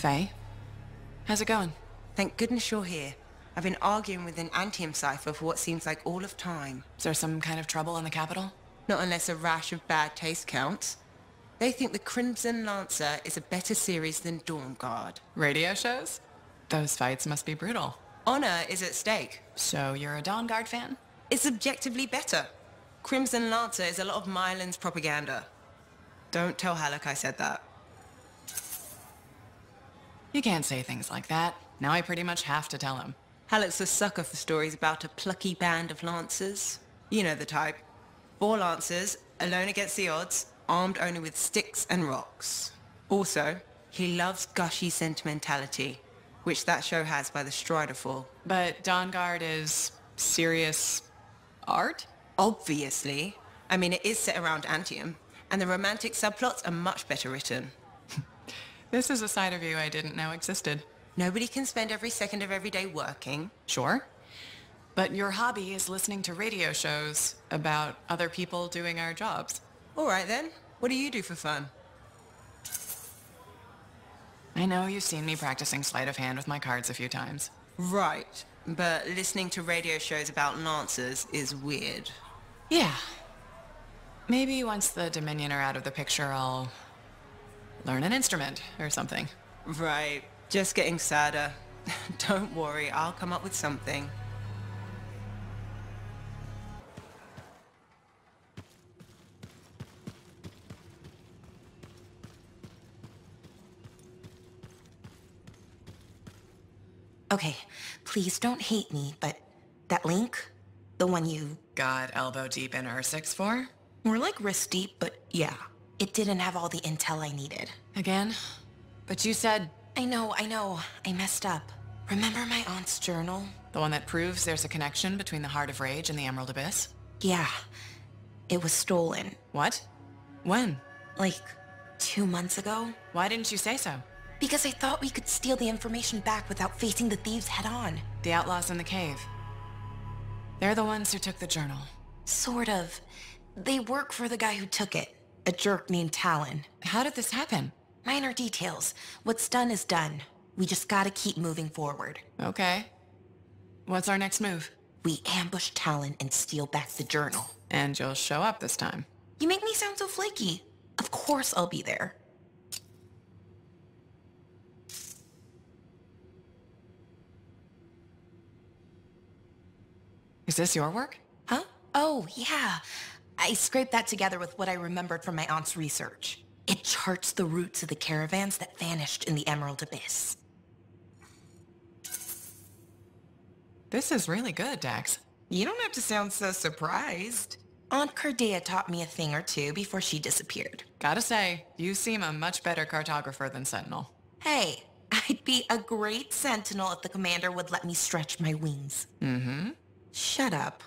Faye, how's it going? Thank goodness you're here. I've been arguing with an ANTHEM cipher for what seems like all of time. Is there some kind of trouble in the capital? Not unless a rash of bad taste counts. They think the Crimson Lancer is a better series than Dawn Guard. Radio shows? Those fights must be brutal. Honor is at stake. So you're a Dawn Guard fan? It's objectively better. Crimson Lancer is a lot of Mylan's propaganda. Don't tell Halleck I said that. You can't say things like that. Now I pretty much have to tell him. Halleck's a sucker for stories about a plucky band of lancers. You know the type. 4 lancers, alone against the odds, armed only with sticks and rocks. Also, he loves gushy sentimentality, which that show has by the Strider Fall. But Dawn Guard is serious art? Obviously. I mean, it is set around Antium, and the romantic subplots are much better written. This is a side of you I didn't know existed. Nobody can spend every second of every day working. Sure. But your hobby is listening to radio shows about other people doing our jobs. All right then. What do you do for fun? I know you've seen me practicing sleight of hand with my cards a few times. Right. But listening to radio shows about lancers is weird. Yeah. Maybe once the Dominion are out of the picture, I'll learn an instrument or something. Right. Just getting sadder. Don't worry, I'll come up with something. Okay, please don't hate me, but that link, the one you... Got elbow deep in R6 for? More like wrist deep, but yeah. It didn't have all the intel I needed. Again? But you said... I know. I messed up. Remember my aunt's journal? The one that proves there's a connection between the Heart of Rage and the Emerald Abyss? Yeah. It was stolen. What? When? Like, 2 months ago? Why didn't you say so? Because I thought we could steal the information back without facing the thieves head on. The outlaws in the cave. They're the ones who took the journal. Sort of. They work for the guy who took it. A jerk named Talon. How did this happen? Minor details. What's done is done. We just gotta keep moving forward. Okay. What's our next move? We ambush Talon and steal back the journal. And you'll show up this time. You make me sound so flaky. Of course I'll be there. Is this your work? Huh? Oh, yeah. I scraped that together with what I remembered from my aunt's research. It charts the routes of the caravans that vanished in the Emerald Abyss. This is really good, Dax. You don't have to sound so surprised. Aunt Cardea taught me a thing or two before she disappeared. Gotta say, you seem a much better cartographer than Sentinel. Hey, I'd be a great sentinel if the commander would let me stretch my wings. Mm-hmm. Shut up.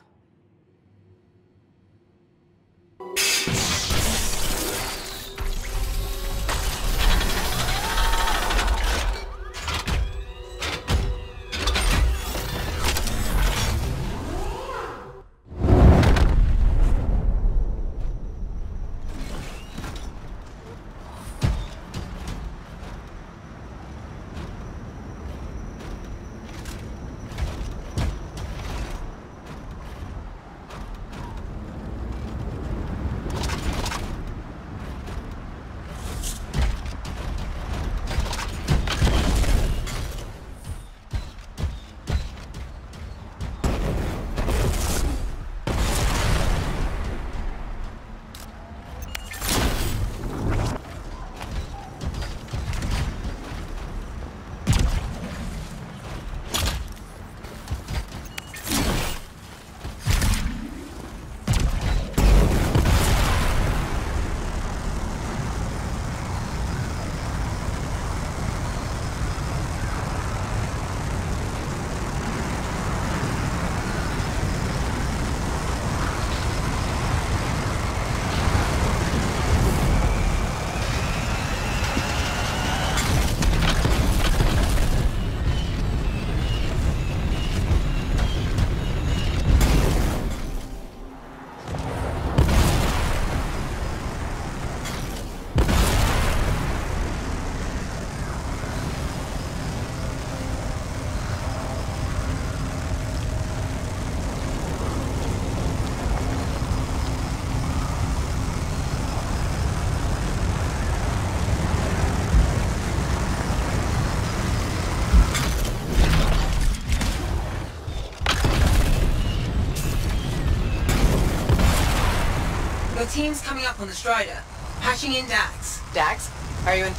team's coming up on the Strider. Patching in Dax. Dax, are you in?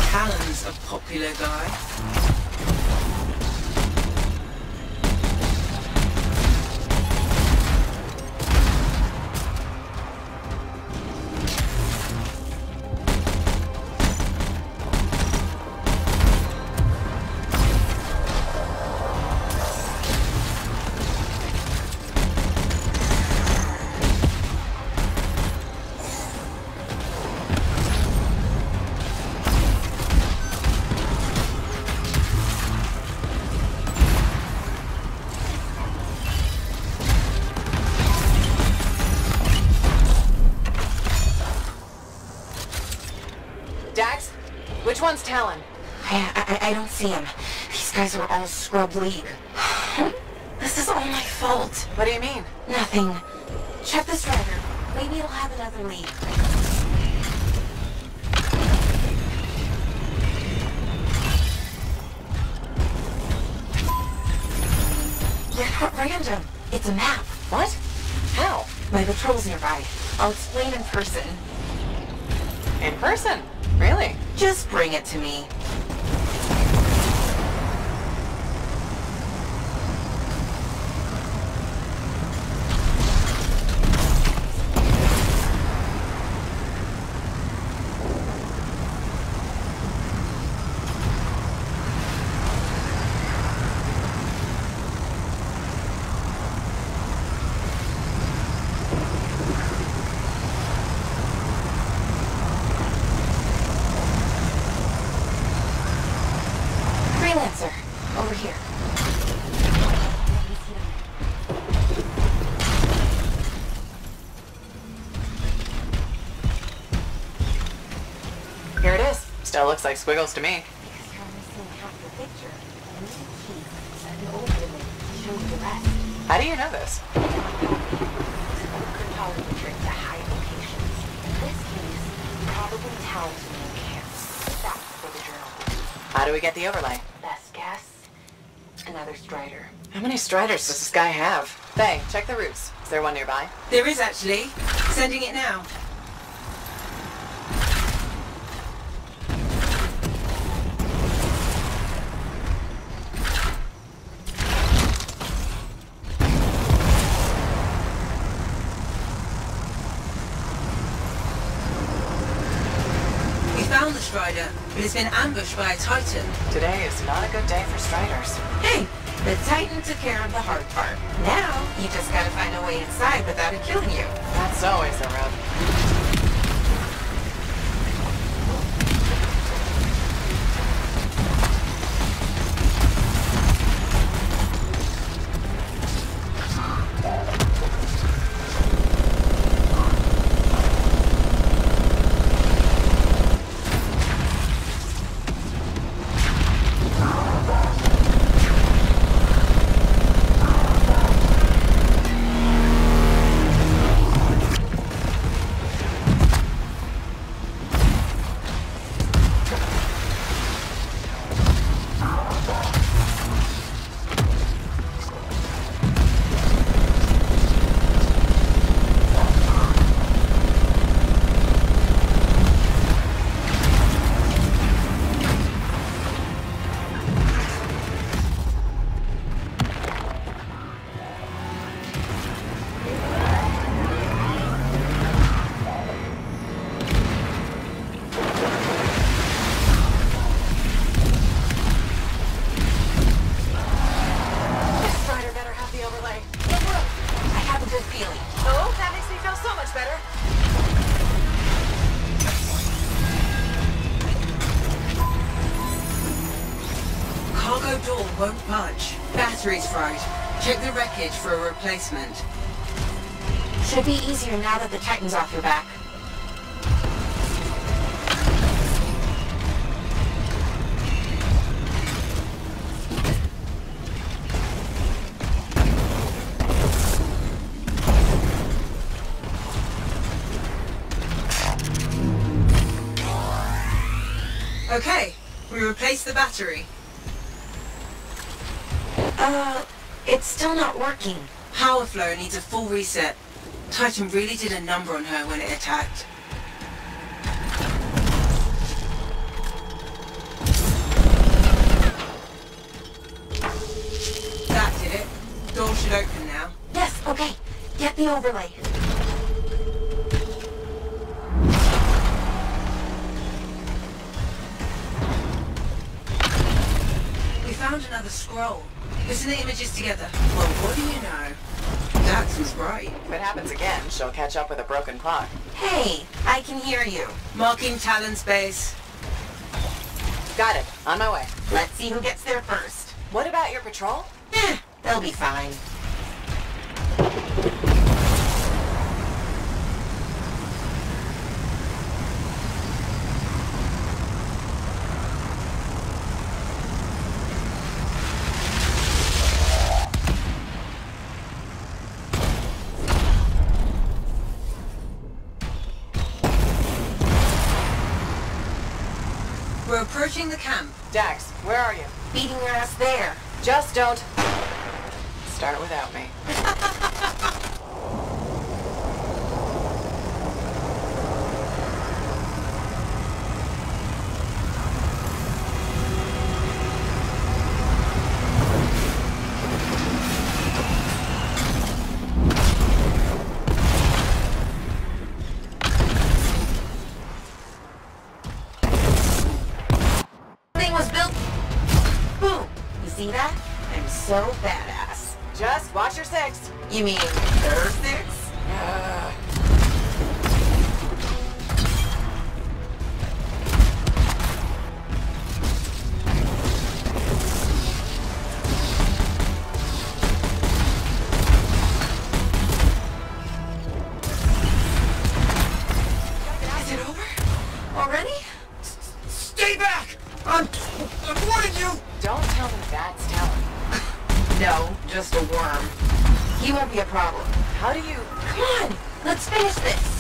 Callan's a popular guy. Dax, which one's Talon? I don't see him. These guys are all scrub league. This is all my fault. What do you mean? Nothing. Check the Strider. Maybe it'll have another lead. They're not random. It's a map. What? How? My patrol's nearby. I'll explain in person. In person? Really? Just bring it to me. Freelancer, over here. Here it is. Still looks like squiggles to me. Because you're missing half the picture. I need a key and an open image to show you the rest. How do you know this? It's an old cryptology trick to hide locations. In this case, probably Talon's main camp. That's where the journal will be. How do we get the overlay? Best guess? Another Strider. How many Striders does this guy have? Faye, check the routes. Is there one nearby? There is actually. Sending it now. We found the Strider, but it's been ambushed by a Titan. Today is not a good day for Striders. Hey, the Titan took care of the hard part. Now, you just gotta find a way inside without it killing you. That's always the rub. door won't budge. Battery's fried. Check the wreckage for a replacement. Should be easier now that the Titan's off your back. Okay, we replaced the battery. It's still not working. Power flow needs a full reset. Titan really did a number on her when it attacked. That did it. Door should open now. Yes, okay. Get the overlay. We found another scroll. Listen the images together. Well, what do you know? Dax was right. If it happens again, she'll catch up with a broken clock. Hey, I can hear you. Marking Talon's base. Got it. On my way. Let's see who gets there first. What about your patrol? They'll be fine. We're approaching the camp. Dax, where are you? Beating your ass there. Just don't start without me. Thing was built. Boom. You see that? I'm so badass. Just watch your six. You mean their six? Is it over? Already? Stay back! I'm warning you! Don't tell me that's Talon. No, just a worm. He won't be a problem. How do you... Come on, let's finish this.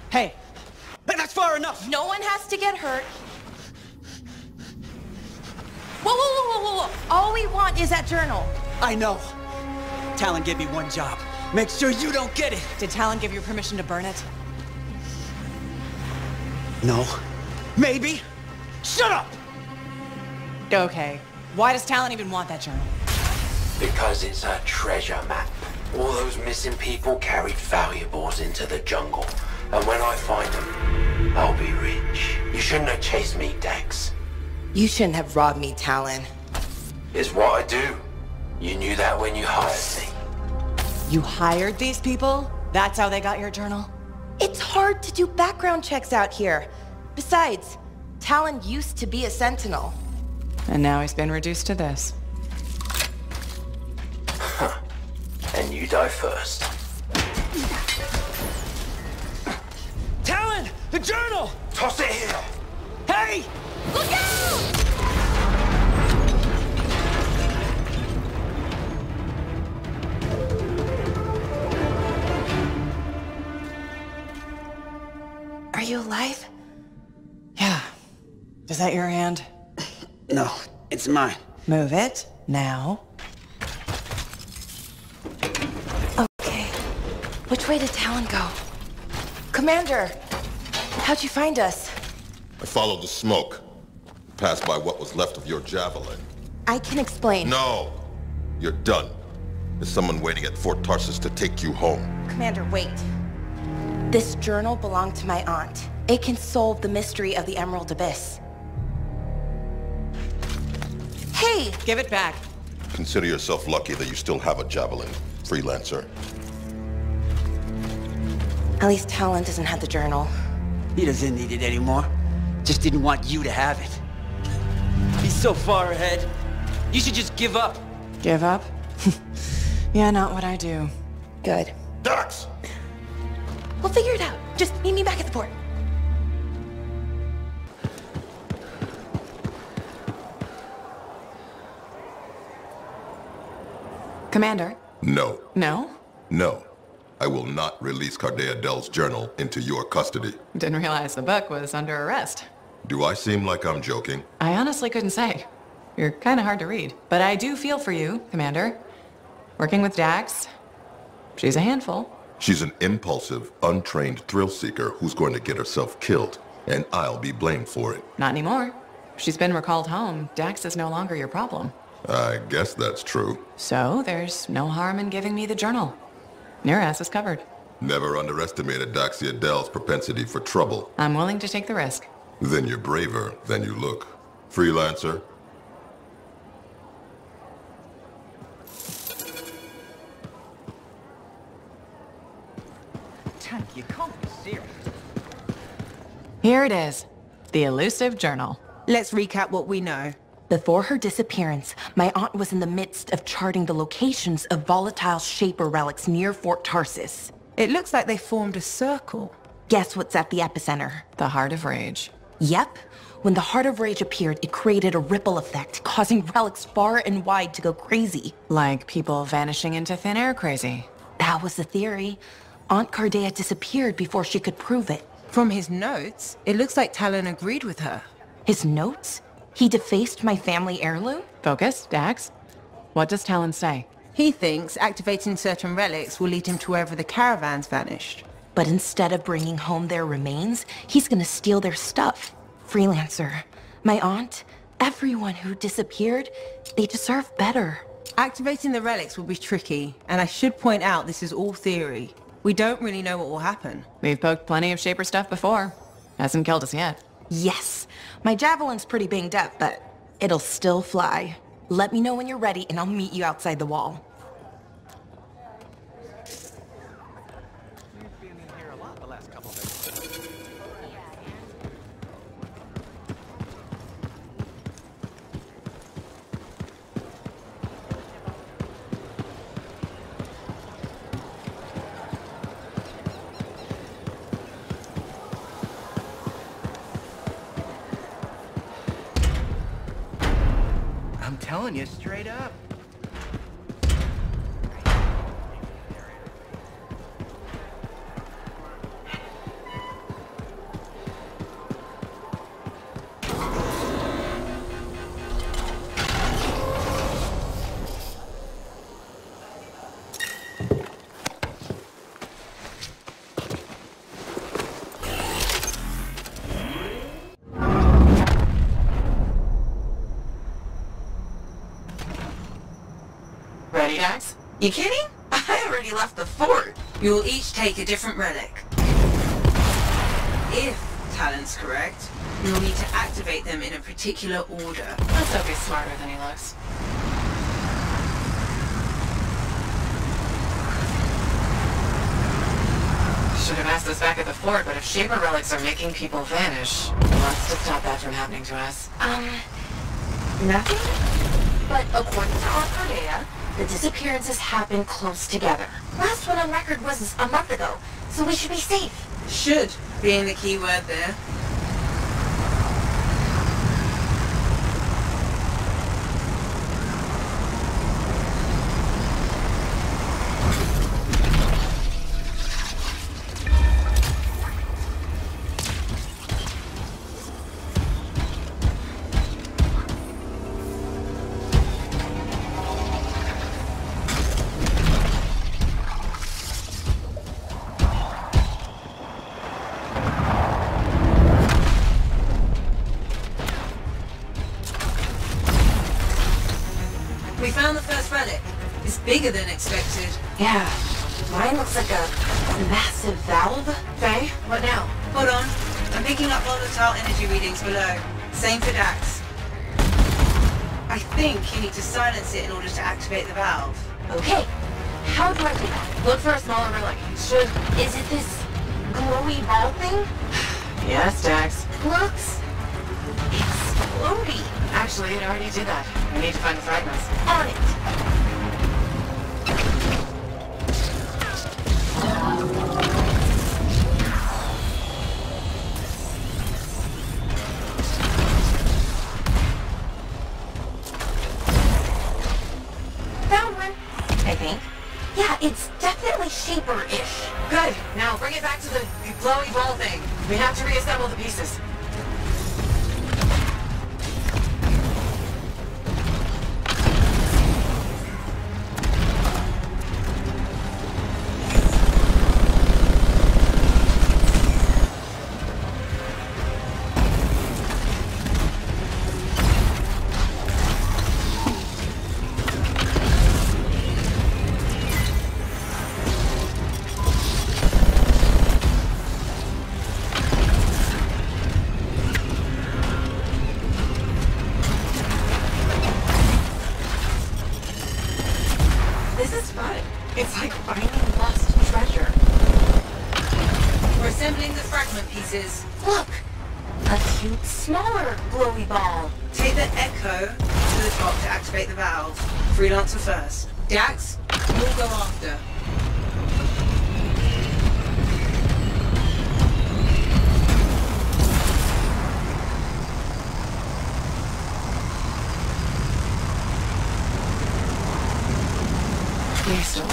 Hey, that's far enough. No one has to get hurt. Whoa, whoa, whoa, whoa, whoa, whoa. All we want is that journal. I know. Talon gave me one job. Make sure you don't get it. Did Talon give you permission to burn it? No. Maybe. Shut up! Okay. Why does Talon even want that journal? Because it's a treasure map. All those missing people carried valuables into the jungle. And when I find them, I'll be rich. You shouldn't have chased me, Dax. You shouldn't have robbed me, Talon. It's what I do. You knew that when you hired me. You hired these people? That's how they got your journal? It's hard to do background checks out here. Besides, Talon used to be a sentinel. And now he's been reduced to this. And you die first. Talon! The journal! Toss it here! Hey! Look out! Are you alive? Yeah. Is that your hand? No, it's mine. Move it. Now. Okay. Which way did Talon go? Commander! How'd you find us? I followed the smoke. Passed by what was left of your javelin. I can explain. No! You're done. There's someone waiting at Fort Tarsus to take you home. Commander, wait. This journal belonged to my aunt. It can solve the mystery of the Emerald Abyss. Hey! Give it back. Consider yourself lucky that you still have a javelin, Freelancer. At least Talon doesn't have the journal. He doesn't need it anymore. Just didn't want you to have it. He's so far ahead. You should just give up. Give up? Yeah, not what I do. Good. Dax! We'll figure it out. Just meet me back at the port. Commander? No. No? No. I will not release Cardea Dell's journal into your custody. Didn't realize the book was under arrest. Do I seem like I'm joking? I honestly couldn't say. You're kind of hard to read. But I do feel for you, Commander. Working with Dax, she's a handful. She's an impulsive, untrained thrill seeker who's going to get herself killed, and I'll be blamed for it. Not anymore. She's been recalled home. Dax is no longer your problem. I guess that's true. So there's no harm in giving me the journal. Your ass is covered. Never underestimated Daxia Dell's propensity for trouble. I'm willing to take the risk. Then you're braver than you look. Freelancer. Tank, you can't be serious. Here it is. The elusive journal. Let's recap what we know. Before her disappearance, my aunt was in the midst of charting the locations of volatile Shaper relics near Fort Tarsis. It looks like they formed a circle. Guess what's at the epicenter? The Heart of Rage. Yep. When the Heart of Rage appeared, it created a ripple effect, causing relics far and wide to go crazy. Like people vanishing into thin air crazy. That was the theory. Aunt Cardea disappeared before she could prove it. From his notes, it looks like Talon agreed with her. His notes? He defaced my family heirloom? Focus, Dax. What does Talon say? He thinks activating certain relics will lead him to wherever the caravans vanished. But instead of bringing home their remains, he's gonna steal their stuff. Freelancer, my aunt, everyone who disappeared, they deserve better. Activating the relics will be tricky, and I should point out this is all theory. We don't really know what will happen. We've poked plenty of Shaper stuff before. Hasn't killed us yet. Yes, my javelin's pretty banged up, but it'll still fly. Let me know when you're ready and I'll meet you outside the wall. I'm telling you straight up. Ready, Dax? You kidding? I already left the fort. You will each take a different relic. If Talon's correct, you will need to activate them in a particular order. Let's hope he's smarter than he looks. Should have asked this back at the fort, but if Shaper relics are making people vanish, what's to stop that from happening to us? Nothing? But according to Aunt Cardea, the disappearances happen close together. Last one on record was a month ago, so we should be safe. Should being the key word there. We found the first relic. It's bigger than expected. Yeah, mine looks like a massive valve. Faye, what now? Hold on. I'm picking up volatile energy readings below. Same for Dax. I think you need to silence it in order to activate the valve. Okay, how do I do that? Look for a smaller relic. Is it this glowy ball thing? Yes, Dax. Looks explodey. Actually, it already did that. We need to find the fragments. On it. Found one. I think. Yeah, it's definitely shaper-ish. Good. Now bring it back to the glowy ball thing. We have to reassemble the pieces. It's like finding lost treasure. We're assembling the fragment pieces. Look! A cute, smaller glowy ball. Take the echo to the top to activate the valve. Freelancer first. Dax, you'll go after. You're still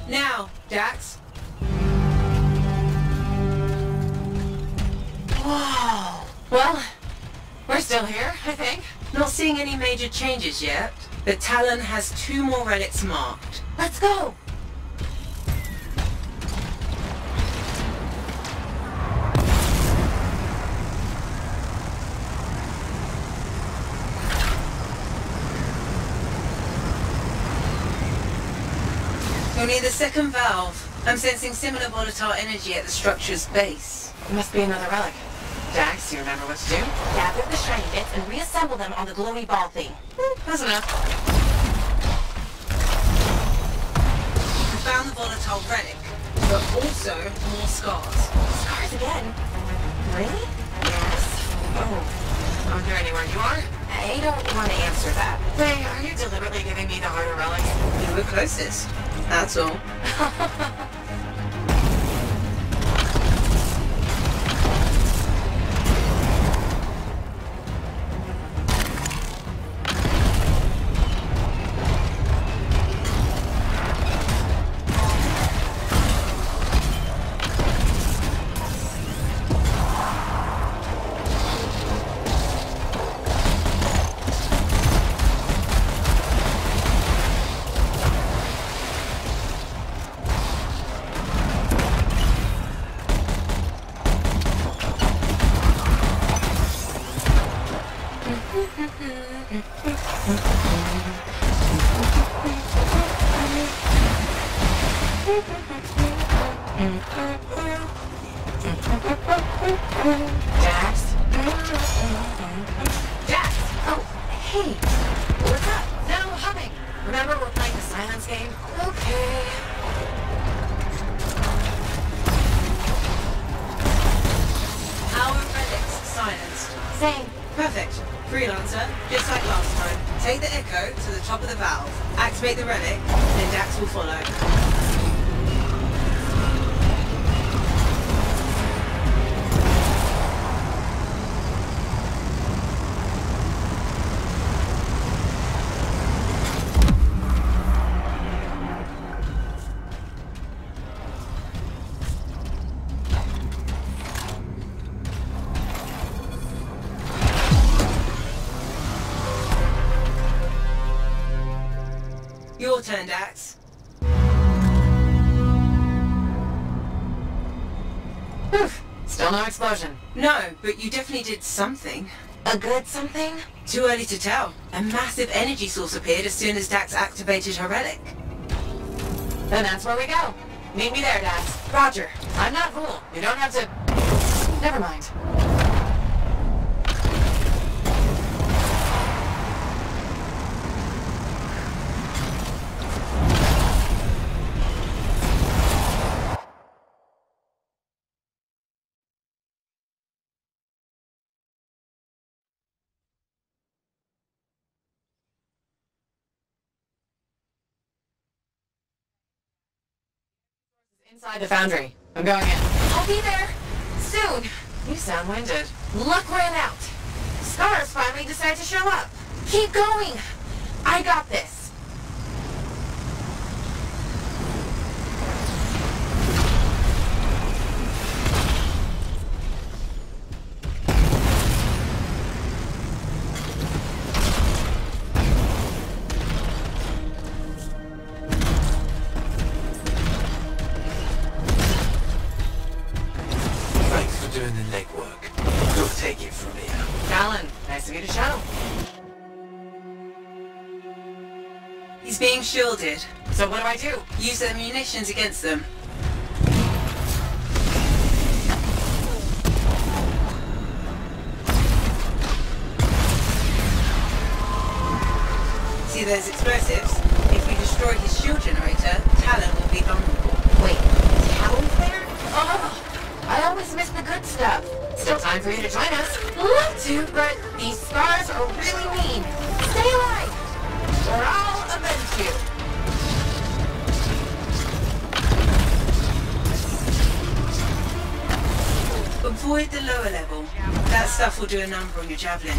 Now, Dax. Whoa. Well, we're still here, I think. Not seeing any major changes yet. The Talon has 2 more relics marked. Let's go! You'll need the second valve. I'm sensing similar volatile energy at the structure's base. It must be another relic. Dax, you remember what to do? Gather the shiny bits and reassemble them on the glowy ball thing. That's enough. We found the volatile relic, but also more scars. Scars again? Really? Yes. Oh. Aren't there anywhere you are? I don't want to answer that. Ray, are you deliberately giving me the harder relics? You were closest. That's all. Dax? Dax! Oh, hey. What's up? No humming! Remember we're playing the silence game? Okay. Our relics silenced. Same. Perfect. Freelancer, just like last time. Take the echo to the top of the valve. Activate the relic, then Dax will follow. Your turn, Dax. Oof. Still no explosion. No, but you definitely did something. A good something? Too early to tell. A massive energy source appeared as soon as Dax activated her relic. Then that's where we go. Meet me there, Dax. Roger. I'm not cool. You don't have to... Never mind. Inside the foundry. I'm going in. I'll be there. Soon. You sound winded. Luck ran out. scars finally decide to show up. Keep going. I got this. Doing the legwork. You'll take it from here. Alan, nice of you to show. He's being shielded. So what do I do? Use their munitions against them. See those explosives? If we destroy his shield generator, Talon will be vulnerable. Wait, Talon's there? Oh! I always miss the good stuff. Still time for you to join us. Love to, but these scars are really mean. Stay alive, or I'll avenge you. Avoid the lower level. That stuff will do a number on your javelin.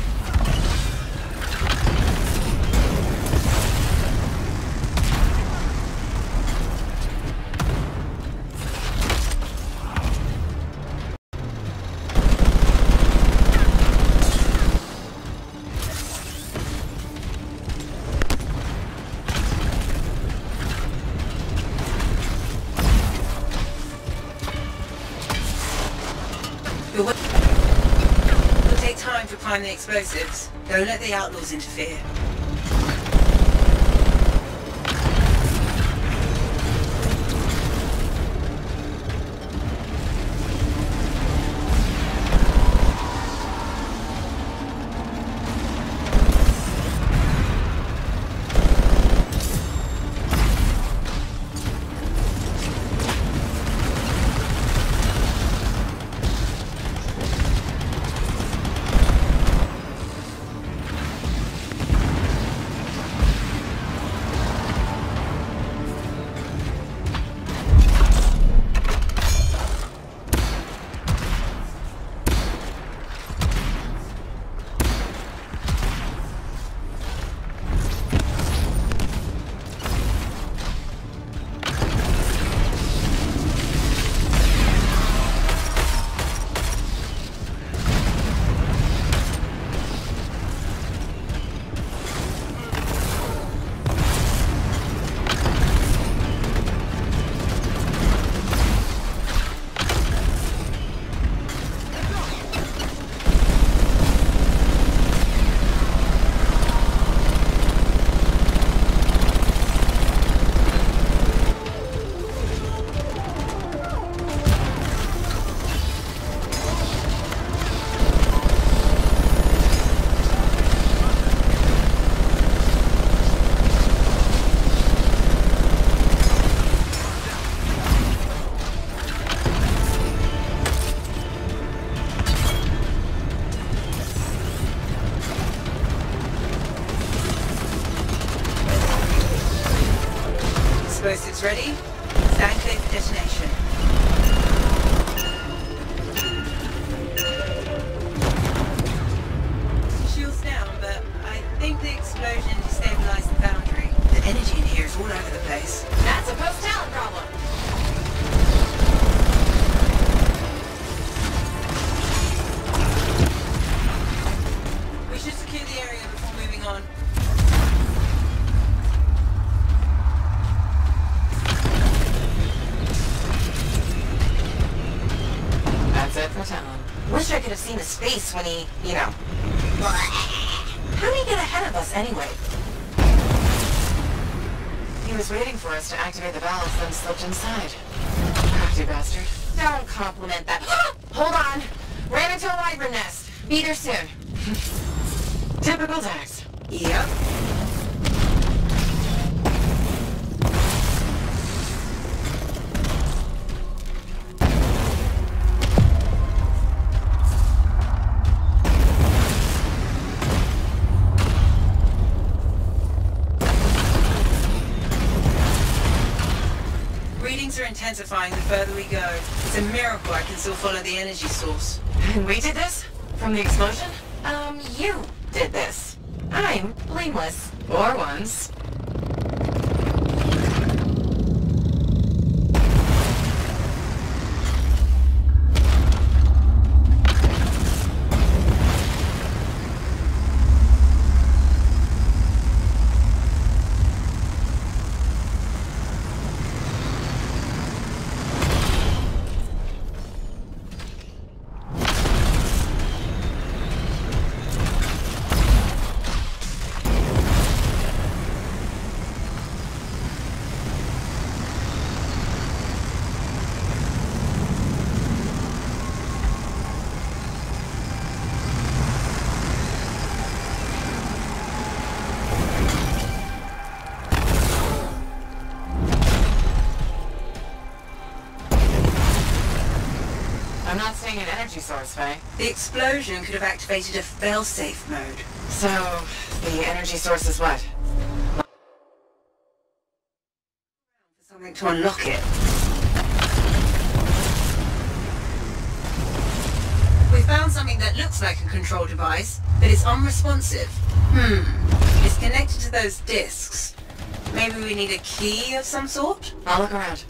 It'll take time to prime the explosives. Don't let the outlaws interfere. Explosives ready? Stand clear for detonation. Shield's down, but I think the explosion destabilized the boundary. The energy in here is all over the place. That's a post-Talon problem. We should secure the area before moving on. That's it for Talon. Wish I could have seen his face when he, you know. How did he get ahead of us anyway? He was waiting for us to activate the valves, then slipped inside. Crafty bastard. Don't compliment that. Hold on. Ran into a wyvern nest. Be there soon. Typical Dax. Yep. Readings are intensifying the further we go. It's a miracle I can still follow the energy source. And we did this? From the explosion? You did this. I'm blameless. For once. I'm not seeing an energy source, Faye. The explosion could have activated a fail-safe mode. So, the energy source is what? For something to unlock it. We found something that looks like a control device, but it's unresponsive. It's connected to those discs. Maybe we need a key of some sort? I'll look around.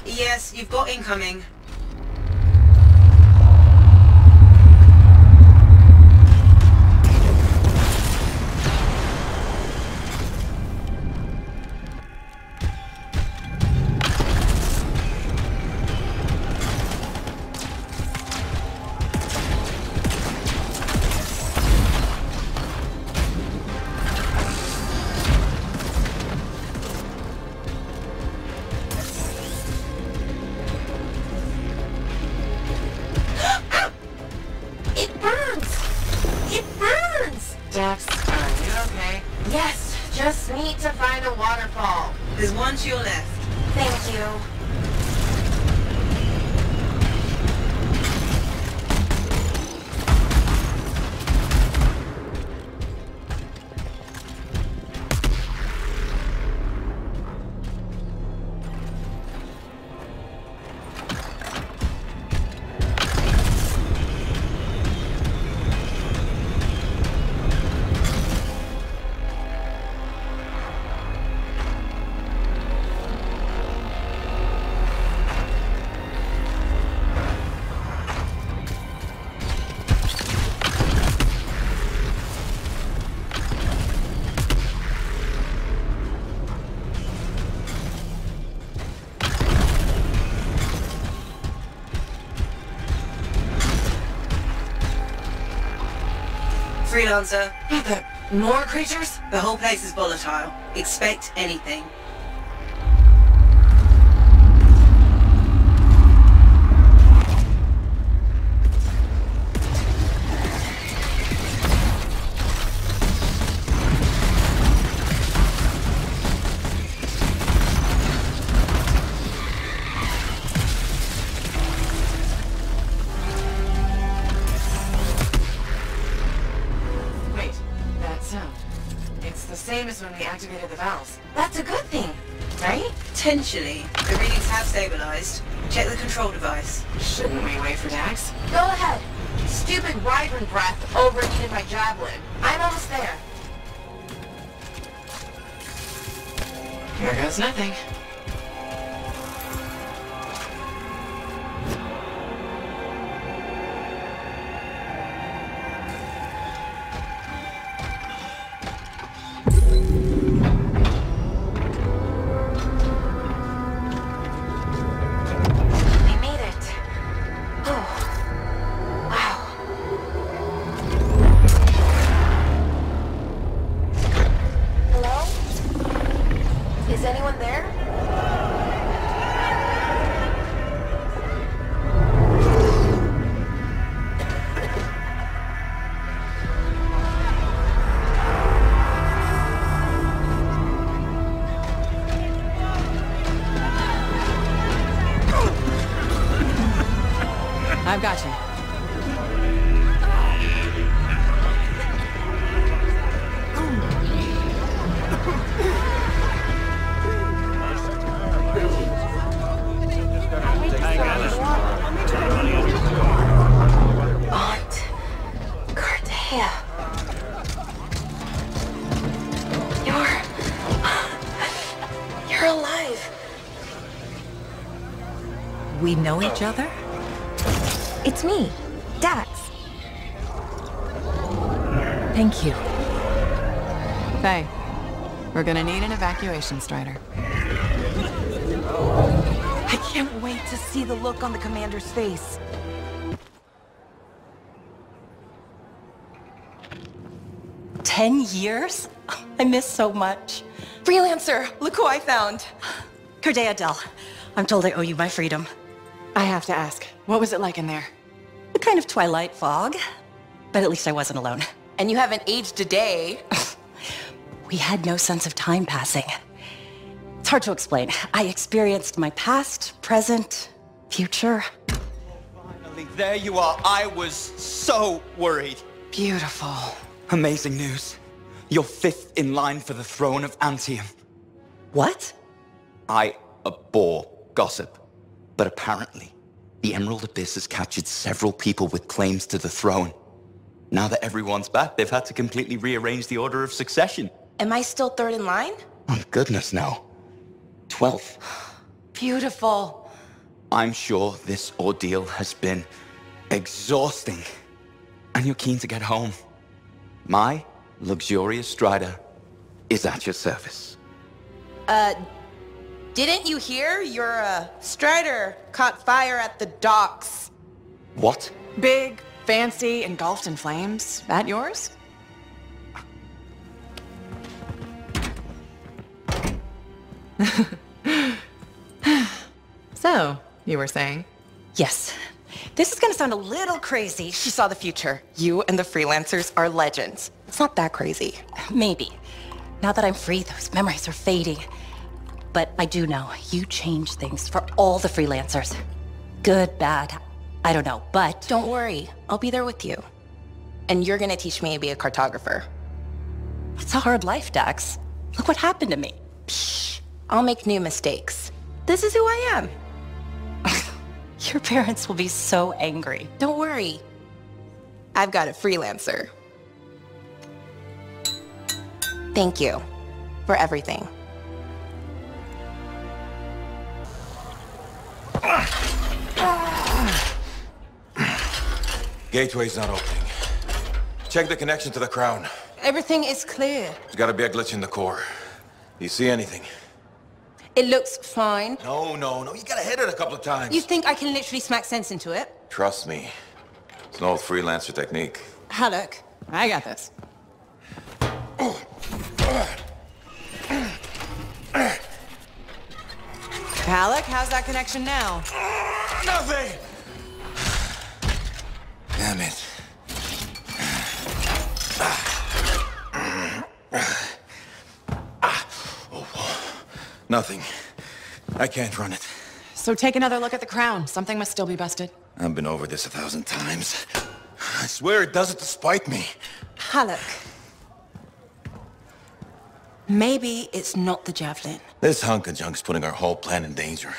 Yes, you've got incoming. Just need to find a waterfall. There's one to your left. Thank you. Freelancer. More creatures? The whole place is volatile. Expect anything. Same as when we activated the valves. That's a good thing, right? Potentially. The readings have stabilized. Check the control device. Shouldn't we wait for Dax? Go ahead. Stupid wyvern breath overheated my javelin. I'm almost there. Here goes nothing. Is anyone there? I've got you. Aunt Cordelia. You're alive. We know each other? It's me, Dax. Thank you. Faye, we're gonna need an evacuation strider. I can't wait to see the look on the commander's face. $10 years? I miss so much. Freelancer, look who I found. Cordelia Del, I'm told I owe you my freedom. I have to ask, what was it like in there? A kind of twilight fog, but at least I wasn't alone. And you haven't aged a day. We had no sense of time passing. It's hard to explain. I experienced my past, present, future. Finally, there you are. I was so worried. Beautiful. Amazing news. You're 5th in line for the throne of ANTHEM. What? I abhor gossip, but apparently, the Emerald Abyss has captured several people with claims to the throne. Now that everyone's back, they've had to completely rearrange the order of succession. Am I still 3rd in line? Oh, goodness, no. 12th. Beautiful. I'm sure this ordeal has been exhausting, and you're keen to get home. My luxurious strider is at your service. Didn't you hear? Your, strider caught fire at the docks. What? Big, fancy, engulfed in flames. That yours? So, you were saying? Yes. This is gonna sound a little crazy. She saw the future. You and the Freelancers are legends. It's not that crazy. Maybe. Now that I'm free, those memories are fading. But I do know, you changed things for all the Freelancers. Good, bad, I don't know, but... Don't worry. I'll be there with you. And you're gonna teach me to be a cartographer. It's a hard life, Dax. Look what happened to me. Shh. I'll make new mistakes. This is who I am. Your parents will be so angry. Don't worry. I've got a Freelancer. Thank you for everything. Gateway's not opening. Check the connection to the crown. Everything is clear. There's gotta be a glitch in the core. Do you see anything? It looks fine. No. You gotta hit it a couple of times. You think I can literally smack sense into it? Trust me. It's an old Freelancer technique. Halleck. I got this. Halleck, how's that connection now? Nothing! Damn it. Nothing. I can't run it. So take another look at the crown. Something must still be busted. I've been over this 1,000 times. I swear it does it to spite me. Halleck. Maybe it's not the javelin. This hunk of junk's putting our whole plan in danger.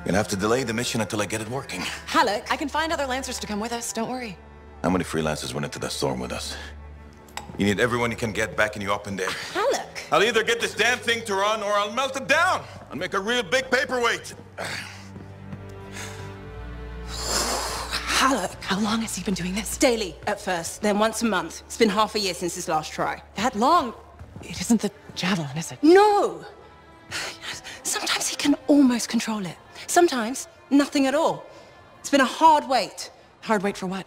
Gonna have to delay the mission until I get it working. Halleck, I can find other Lancers to come with us. Don't worry. How many Freelancers went into the storm with us? You need everyone you can get backing you up in there. Halleck. I'll either get this damn thing to run or I'll melt it down. I'll make a real big paperweight. Halleck. How long has he been doing this? Daily at first, then once a month. It's been half a year since his last try. That long? It isn't the javelin, is it? No! Sometimes he can almost control it. Sometimes, nothing at all. It's been a hard wait. Hard wait for what?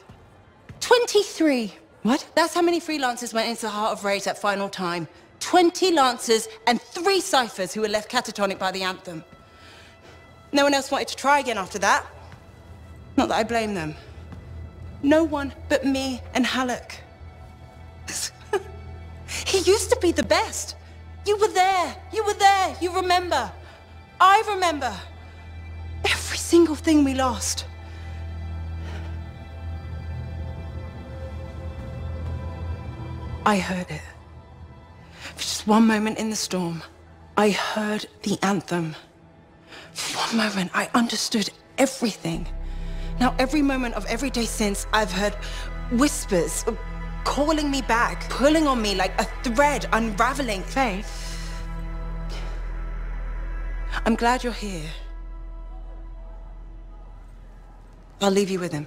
23. What? That's how many Freelancers went into the heart of rage at final time. 20 Lancers and 3 Ciphers who were left catatonic by the Anthem. No one else wanted to try again after that. Not that I blame them. No one but me and Halleck. He used to be the best. You were there. You were there. You remember. I remember. Every single thing we lost. I heard it. For just one moment in the storm, I heard the anthem. For one moment, I understood everything. Now, every moment of every day since, I've heard whispers calling me back, pulling on me like a thread unraveling. Faye? I'm glad you're here. I'll leave you with him.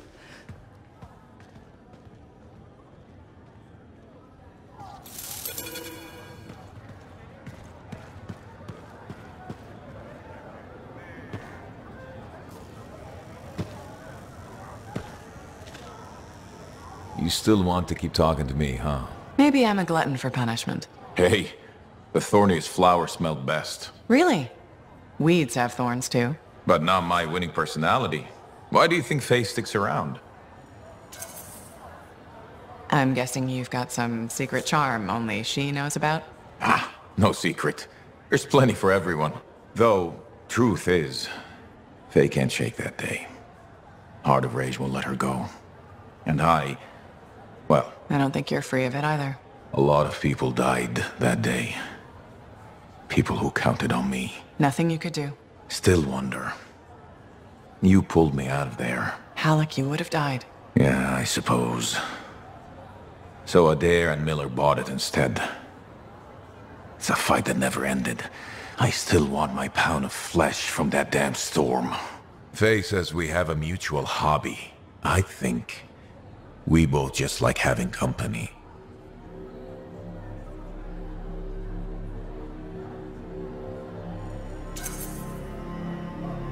You still want to keep talking to me, huh? Maybe I'm a glutton for punishment. Hey, the thorniest flower smelled best. Really? Weeds have thorns too. But not my winning personality. Why do you think Faye sticks around? I'm guessing you've got some secret charm only she knows about? Ah, no secret. There's plenty for everyone. Though, truth is, Faye can't shake that day. Heart of Rage won't let her go. And well, I don't think you're free of it either. a lot of people died that day. People who counted on me. Nothing you could do. Still wonder. You pulled me out of there. Halleck, you would have died. Yeah, I suppose. So Adair and Miller bought it instead. It's a fight that never ended. I still want my pound of flesh from that damn storm. Faye says we have a mutual hobby. I think we both just like having company.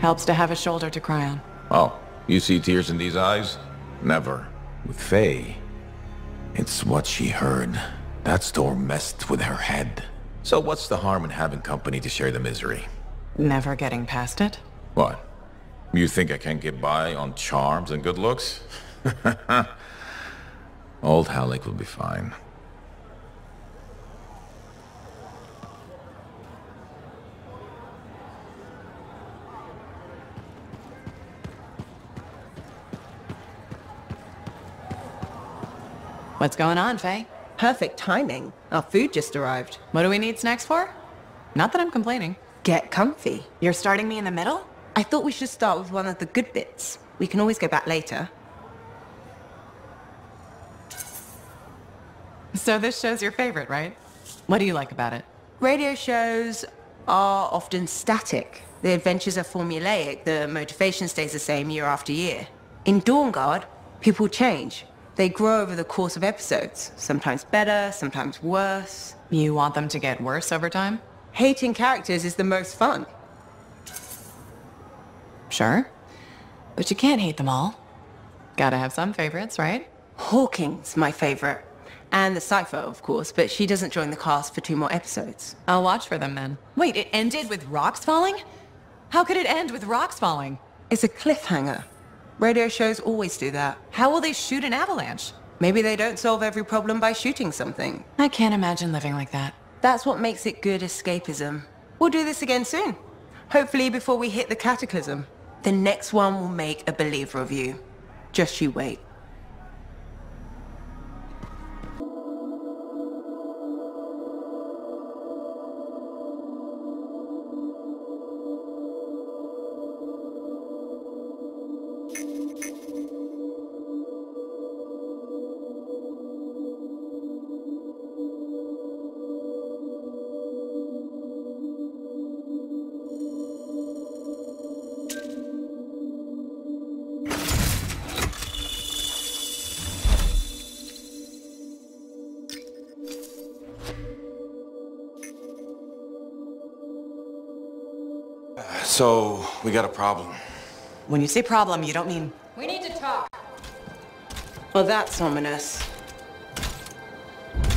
Helps to have a shoulder to cry on. Oh, you see tears in these eyes? Never. With Faye, it's what she heard. That storm messed with her head. So what's the harm in having company to share the misery? Never getting past it? What? You think I can't get by on charms and good looks? Old Halleck will be fine. What's going on, Faye? Perfect timing. Our food just arrived. What do we need snacks for? Not that I'm complaining. Get comfy. You're starting me in the middle? I thought we should start with one of the good bits. We can always go back later. So this show's your favorite, right? What do you like about it? Radio shows are often static. The adventures are formulaic. The motivation stays the same year after year. In Dawn Guard, people change. They grow over the course of episodes. Sometimes better, sometimes worse. You want them to get worse over time? Hating characters is the most fun. Sure. But you can't hate them all. Gotta have some favorites, right? Hawking's my favorite. And the Cypher, of course, but she doesn't join the cast for 2 more episodes. I'll watch for them then. Wait, it ended with rocks falling? How could it end with rocks falling? It's a cliffhanger. Radio shows always do that. How will they shoot an avalanche? Maybe they don't solve every problem by shooting something. I can't imagine living like that. That's what makes it good escapism. We'll do this again soon. Hopefully before we hit the cataclysm. The next one will make a believer of you. Just you wait. So, we got a problem. When you say problem, you don't mean... We need to talk. Well, that's ominous.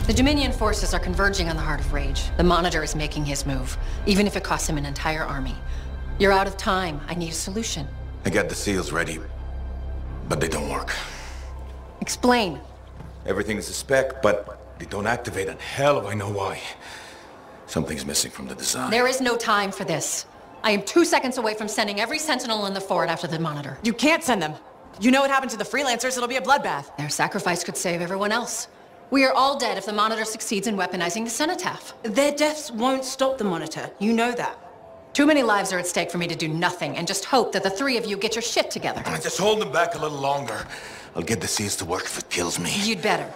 The Dominion forces are converging on the Heart of Rage. The Monitor is making his move, even if it costs him an entire army. You're out of time. I need a solution. I got the seals ready, but they don't work. Explain. Everything is a spec, but they don't activate, and hell if I know why. Something's missing from the design. There is no time for this. I am 2 seconds away from sending every Sentinel in the fort after the Monitor. You can't send them. You know what happened to the Freelancers, it'll be a bloodbath. Their sacrifice could save everyone else. We are all dead if the Monitor succeeds in weaponizing the Cenotaph. Their deaths won't stop the Monitor. You know that. Too many lives are at stake for me to do nothing and just hope that the three of you get your shit together. Just hold them back a little longer. I'll get the seals to work if it kills me. You'd better.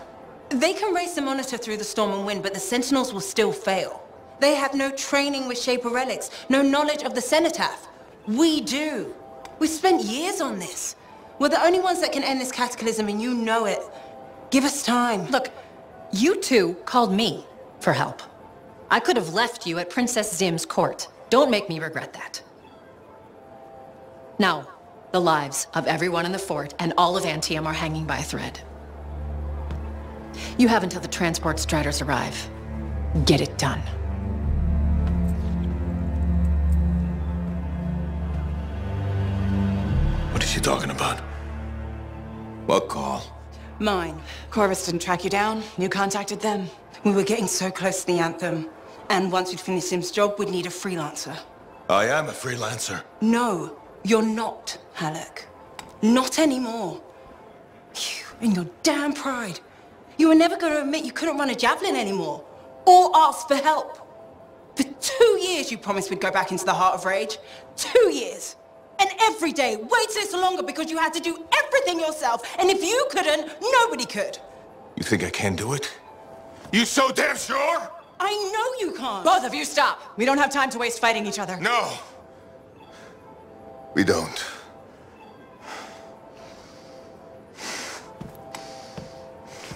They can race the Monitor through the storm and win, but the Sentinels will still fail. They have no training with Shaper relics, no knowledge of the Cenotaph. We do. We've spent years on this. We're the only ones that can end this cataclysm, and you know it. Give us time. Look, you two called me for help. I could have left you at Princess Zim's court. Don't make me regret that. Now, the lives of everyone in the fort and all of ANTHEM are hanging by a thread. You have until the transport striders arrive. Get it done. What is she talking about? What call? Mine. Corvus didn't track you down. You contacted them. We were getting so close to the Anthem. And once we'd finished Sim's job, we'd need a freelancer. I am a freelancer. No, you're not, Halleck. Not anymore. You and your damn pride. You were never going to admit you couldn't run a javelin anymore. Or ask for help. For 2 years you promised we'd go back into the heart of rage. 2 years. And every day, wait a little longer because you had to do everything yourself. And if you couldn't, nobody could. You think I can do it? You so damn sure? I know you can't. Both of you stop. We don't have time to waste fighting each other. No. We don't.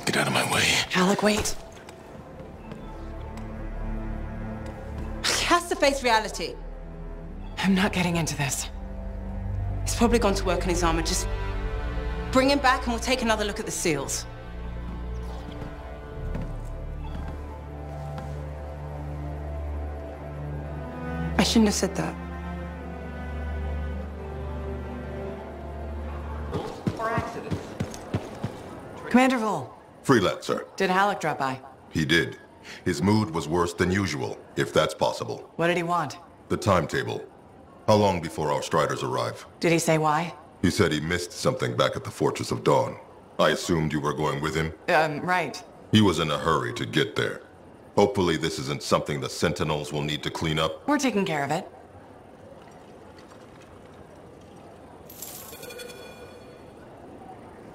Get out of my way. Alec, wait. He has to face reality. I'm not getting into this. He's probably gone to work on his armor. Just bring him back and we'll take another look at the seals. I shouldn't have said that. Commander Vol. Freelancer. Did Halleck drop by? He did. His mood was worse than usual, if that's possible. What did he want? The timetable. How long before our Striders arrive? Did he say why? He said he missed something back at the Fortress of Dawn. I assumed you were going with him? Right. He was in a hurry to get there. Hopefully this isn't something the Sentinels will need to clean up. We're taking care of it.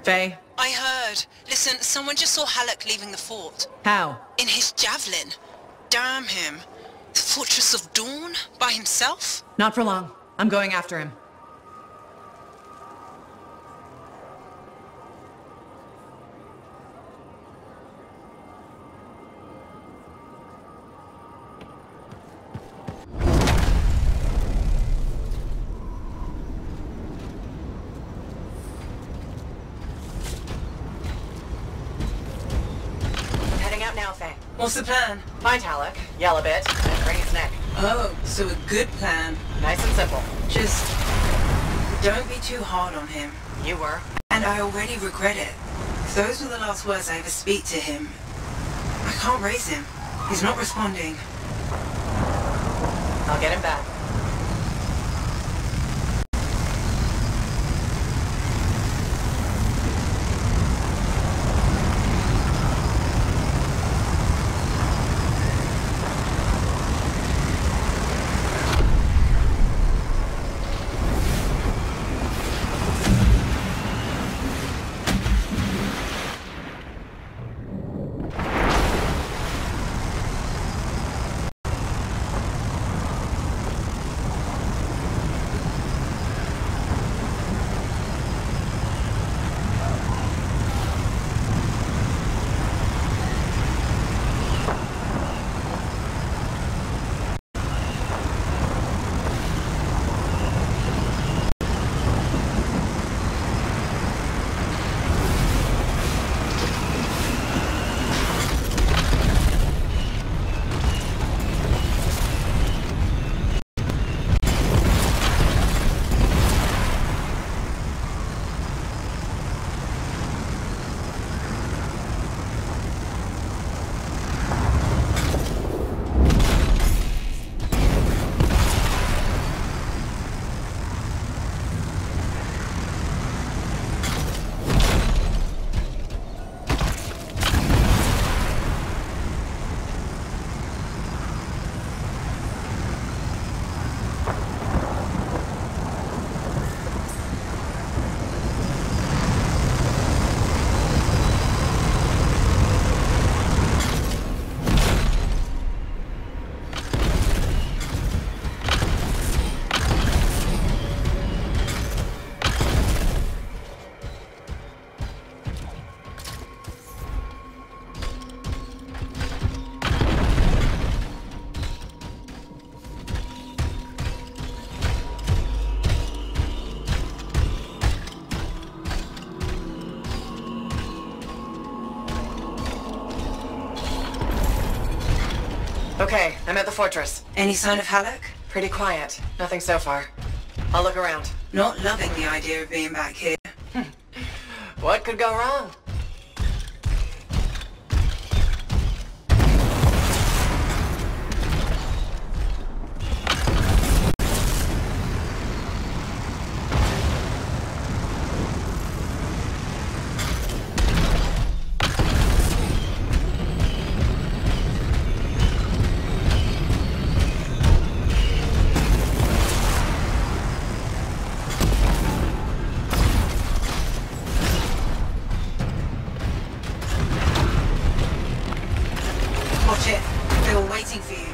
Faye? I heard. Listen, someone just saw Halleck leaving the fort. How? In his javelin. Damn him. The Fortress of Dawn? By himself? Not for long. I'm going after him. Now, Faye. What's the plan? Find Halleck, yell a bit, and bring his neck. Oh, so a good plan. Nice and simple. Just don't be too hard on him. You were. And I already regret it. Those were the last words I ever speak to him. I can't raise him. He's not responding. I'll get him back. Okay, I'm at the fortress. Any sign of Halleck? Pretty quiet. Nothing so far. I'll look around. Not loving the idea of being back here. What could go wrong? Watch it. They're all waiting for you.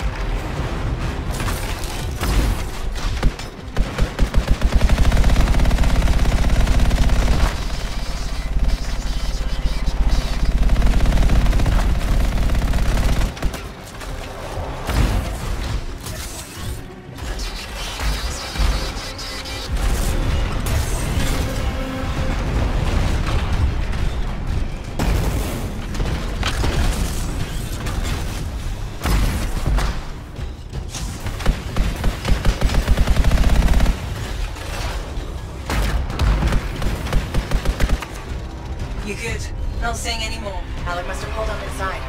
You good? Not seeing any more. Alec must have pulled up inside.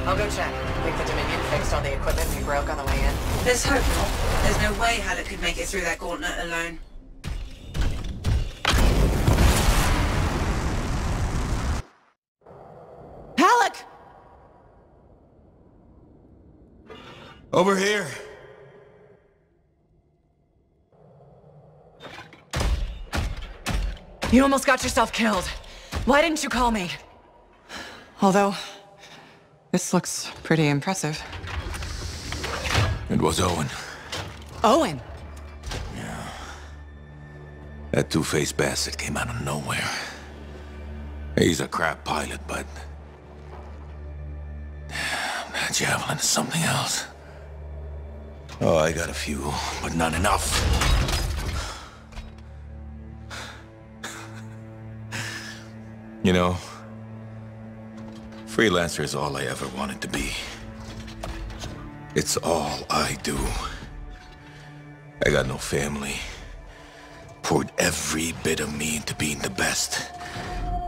I'll go check. Think the Dominion fixed all the equipment we broke on the way in? Let's hope not. There's no way Halleck could make it through that gauntlet alone. Alec! Over here. You almost got yourself killed. Why didn't you call me? Although, this looks pretty impressive. It was Owen. Owen? Yeah. That two-faced bastard came out of nowhere. He's a crap pilot, but... damn, that javelin is something else. Oh, I got a few, but not enough. You know, Freelancer is all I ever wanted to be. It's all I do. I got no family. Poured every bit of me into being the best.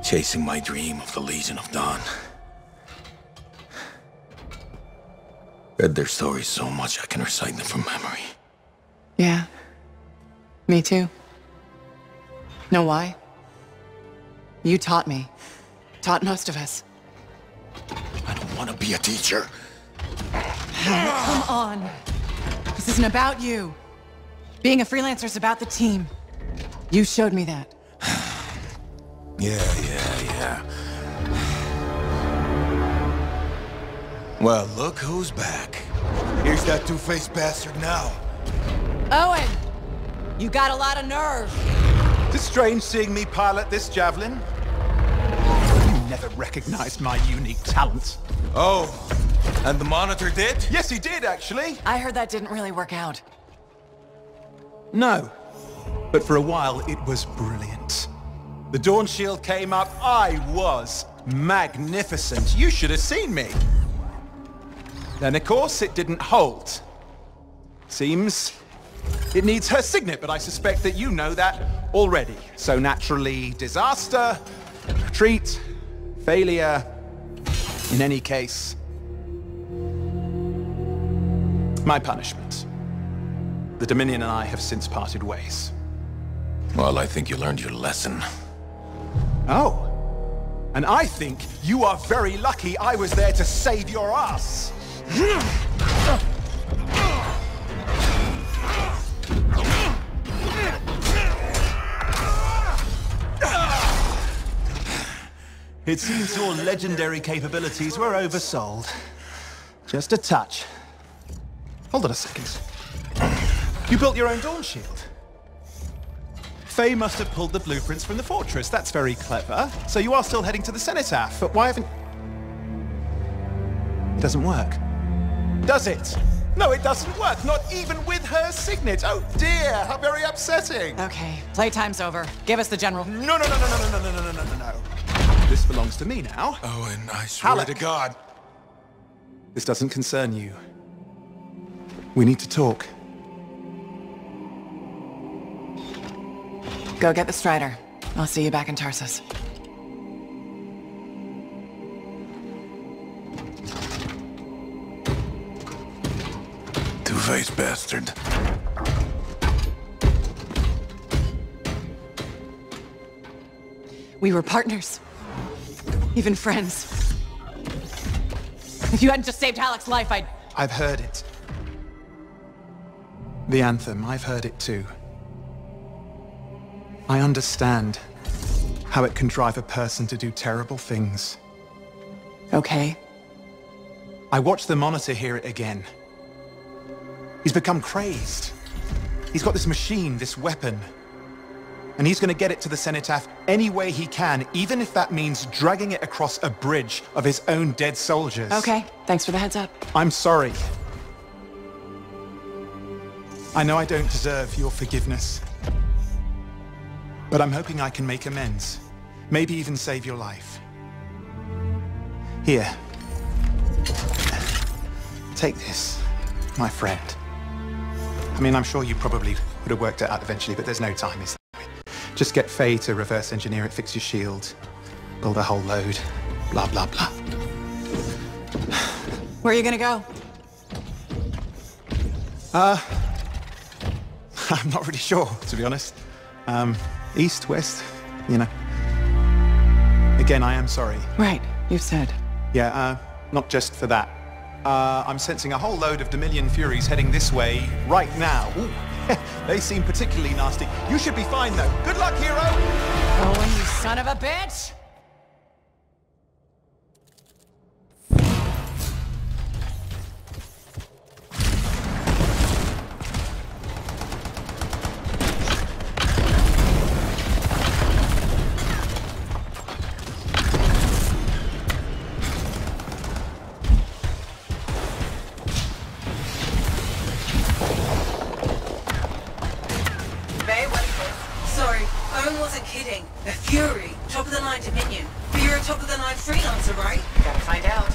Chasing my dream of the Legion of Dawn. Read their stories so much I can recite them from memory. Yeah. Me too. Know why? You taught me. Taught most of us. I don't want to be a teacher. Come on. This isn't about you. Being a freelancer is about the team. You showed me that. Yeah. Well, look who's back. Here's that two-faced bastard now. Owen! You got a lot of nerve. It's strange seeing me pilot this javelin. You never recognized my unique talents. Oh, and the monitor did? Yes, he did, actually. I heard that didn't really work out. No. But for a while, it was brilliant. The Dawn Shield came up. I was magnificent. You should have seen me. Then, of course, it didn't hold. Seems it needs her signet, but I suspect that you know that already. So naturally, disaster, retreat, failure. In any case, my punishment. The Dominion and I have since parted ways. Well, I think you learned your lesson. Oh. And I think you are very lucky I was there to save your ass. It seems your legendary capabilities were oversold. Just a touch. Hold on a second. You built your own Dawn Shield. Faye must have pulled the blueprints from the fortress. That's very clever. So you are still heading to the Cenotaph, but why haven't... It doesn't work. Does it? No, it doesn't work. Not even with her signet. Oh dear, how very upsetting. Okay, playtime's over. Give us the general. No. This belongs to me now. Oh, and I swear Halleck. to God. This doesn't concern you. We need to talk. Go get the Strider. I'll see you back in Tarsus. Two-faced bastard. We were partners. Even friends. If you hadn't just saved Halleck's life, I've heard it. The Anthem, I've heard it too. I understand how it can drive a person to do terrible things. Okay. I watched the Monitor hear it again. He's become crazed. He's got this machine, this weapon. And he's gonna get it to the Cenotaph any way he can, even if that means dragging it across a bridge of his own dead soldiers. Okay, thanks for the heads up. I'm sorry. I know I don't deserve your forgiveness. But I'm hoping I can make amends. Maybe even save your life. Here. Take this, my friend. I mean, I'm sure you probably would have worked it out eventually, but there's no time, is there? Just get Faye to reverse engineer it, fix your shield, build a whole load, blah, blah, blah. Where are you gonna go? I'm not really sure, to be honest. East, west, you know. Again, I am sorry. Right, you've said. Yeah, not just for that. I'm sensing a whole load of Dominion Furies heading this way right now. Ooh, they seem particularly nasty. You should be fine, though. Good luck, hero! Owen, you son of a bitch! A Fury, top-of-the-line Dominion. But you're a top-of-the-line Freelancer, right? Gotta find out.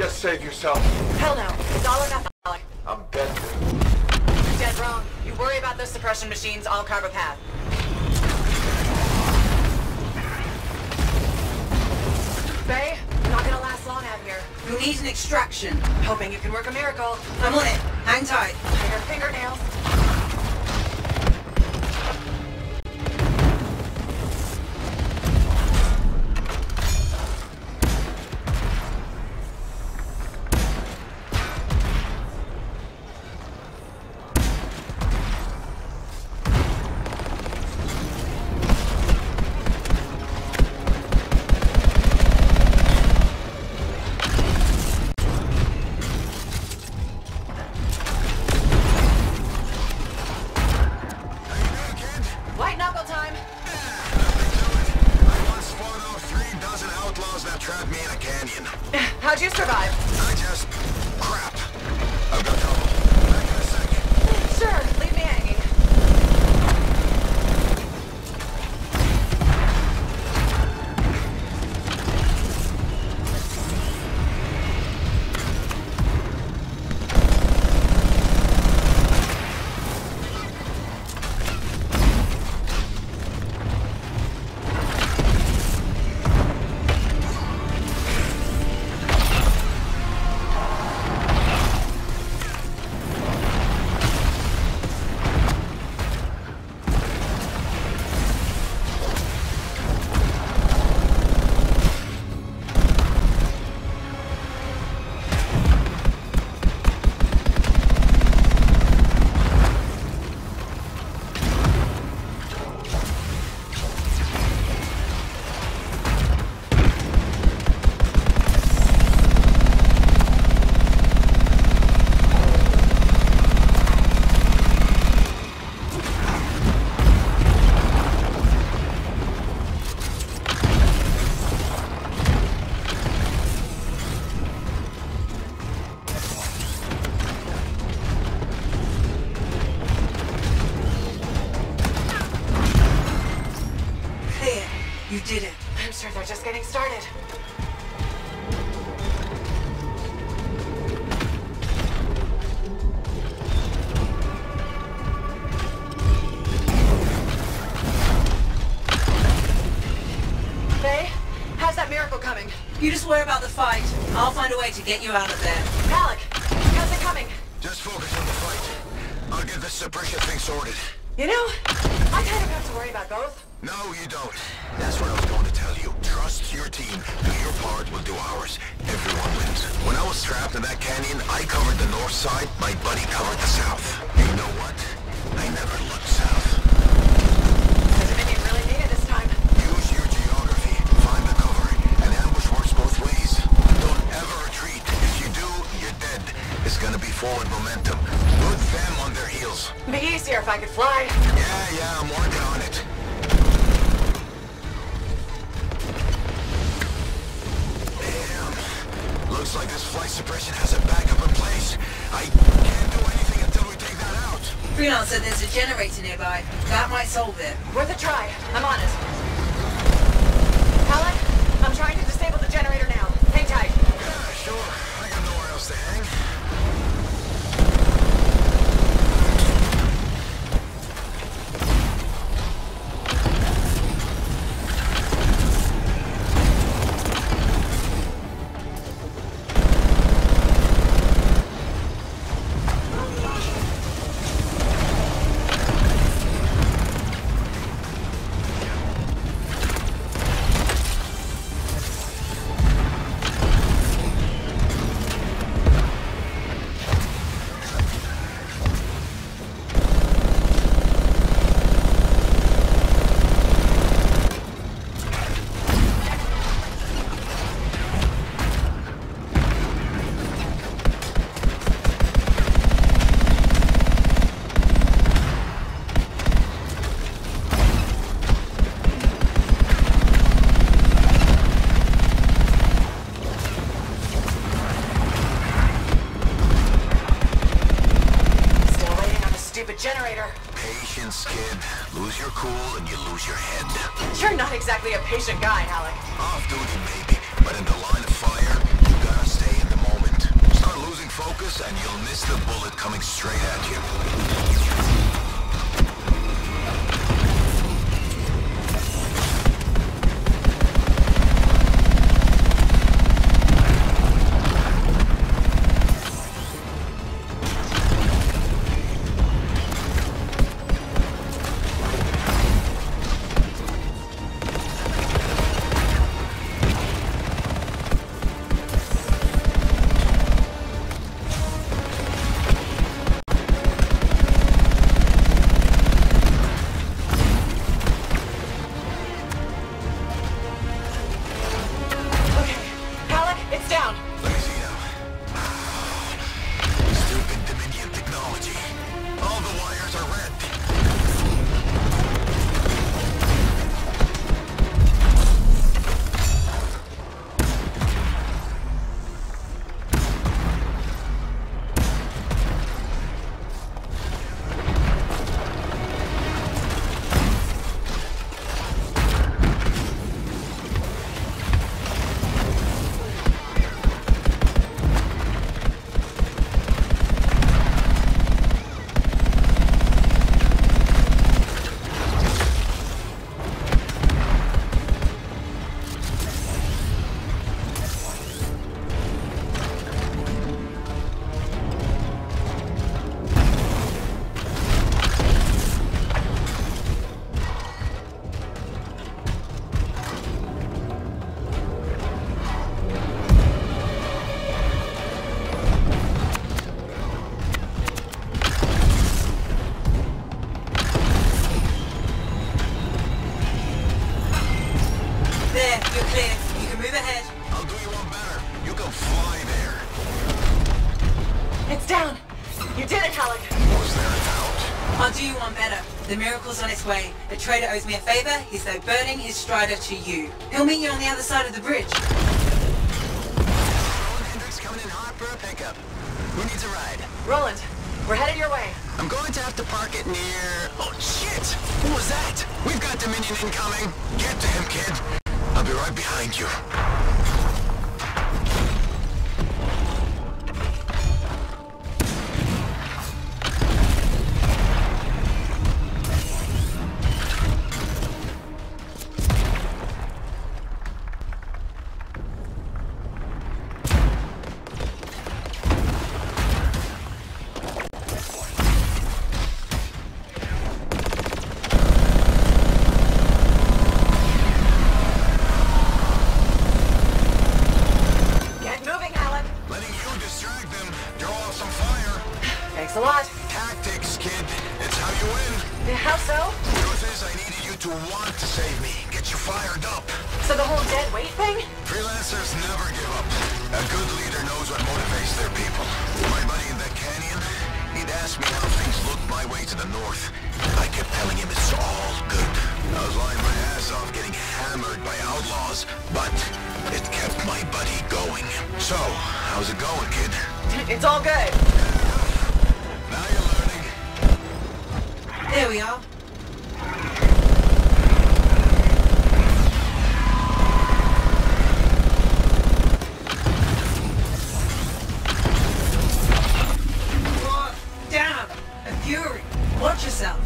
Save yourself. Hell no. It's all or nothing, Alec. I'm dead. You're dead wrong. You worry about those suppression machines, I'll carve a path. Faye, you're not gonna last long out here. You'll need an extraction. Hoping you can work a miracle. I'm on it. Hang tight. Your fingernails. How'd you survive? I just... crap. I've got trouble. Back in a sec. Sure, leave me hanging. started. Faye, how's that miracle coming? You just worry about the fight. I'll find a way to get you out of there. Alec, how's it coming? Just focus on the fight. I'll get this suppression thing sorted. You know, I kind of have to worry about both. No, you don't. That's what I was going to tell you. Trust your team. Do your part, we'll do ours. Everyone wins. When I was trapped in that canyon, I covered the north side, my buddy covered the south. You know what? I never looked south. Does Dominion really need it this time? Use your geography. Find the cover. An ambush works both ways. Don't ever retreat. If you do, you're dead. It's gonna be forward momentum. Put them on their heels. It'd be easier if I could fly. Yeah, I'm working on it. Looks like this flight suppression has a backup in place. I can't do anything until we take that out. Freelancer, there's a generator nearby. That might solve it. Worth a try. I'm on it. Alec, I'm trying to disable the generator now. Hang tight. Yeah, sure. I got nowhere else to hang. Generator. Patience, kid. Lose your cool and you lose your head. You're not exactly a patient guy, Alec. Off duty, maybe, but in the line of fire, you gotta stay in the moment. Start losing focus and you'll miss the bullet coming straight at you. I'll do you one better. The miracle's on its way. The trader owes me a favor. He's though burning his strider to you. He'll meet you on the other side of the bridge. Roland Hendricks coming in hot for a pickup. Who needs a ride? Roland, we're headed your way. I'm going to have to park it near... Oh, shit! What was that? We've got Dominion incoming. Get to him, kid. I'll be right behind you. to want to save me. Get you fired up. So the whole dead weight thing? Freelancers never give up. A good leader knows what motivates their people. My buddy in that canyon, he'd ask me how things looked my way to the north. I kept telling him it's all good. I was lying my ass off getting hammered by outlaws, but it kept my buddy going. So, how's it going, kid? It's all good. Now you're learning. There we are. What? Damn! A fury! Watch yourself!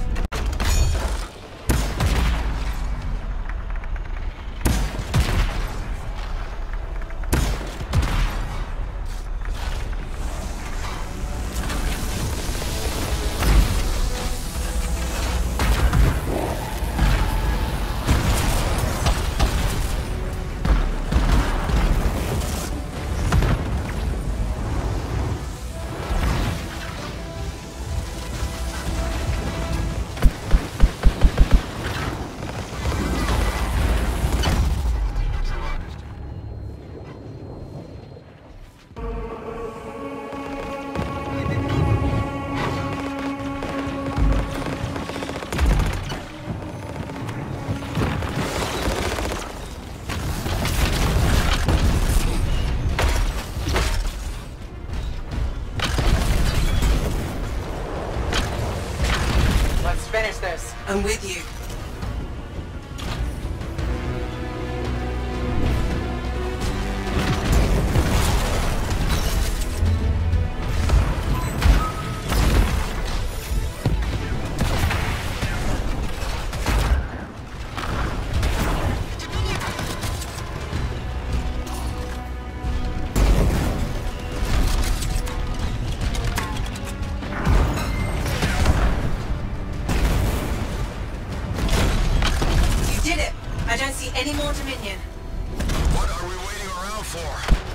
Finish this. I'm with you. I don't see any more Dominion. What are we waiting around for?